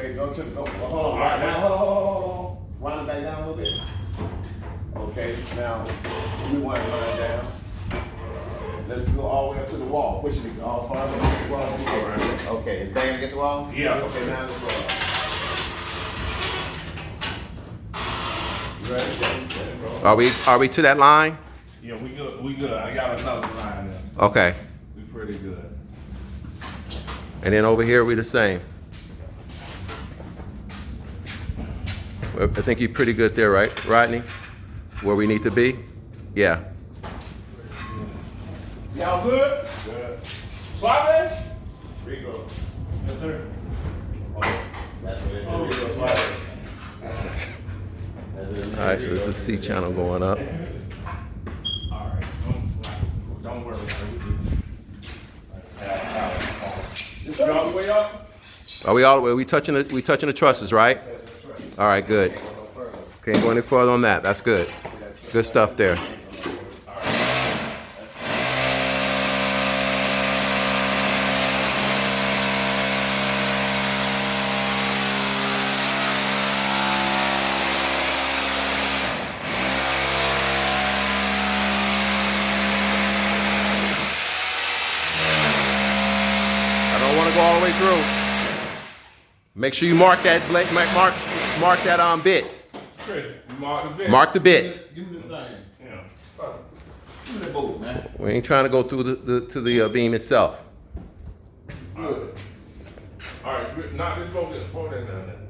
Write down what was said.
Okay, go to the, hold on, right now, hold on. Round it back down a little bit. Okay, now, we want to line down. Let's go all the way up to the wall, pushing it all farther against the wall. Okay, it's banging against the wall? Yeah. Okay, now let's go. You ready? Are we to that line? Yeah, we good. I got another line there. Okay. We pretty good. And then over here we the same. Well, I think you're pretty good there, right, Rodney? Where we need to be? Yeah. Y'all good? Good. Suave? Rico. Yes, sir. That's what it is. Oh, Rico Suave. That's what it is. All right, so this is C channel going up. All right. Don't worry. You all the way up? Are we all the way? We touching the trusses, right? All right, good. Can't go any further on that. That's good. Good stuff there. I don't want to go all the way through. Make sure you mark that mark that bit. Chris, you mark the bit. Mark the bit. Give me the thing. Yeah. Give me the bolt, man. We ain't trying to go through to the beam itself. Good. All right, knock this boat in there.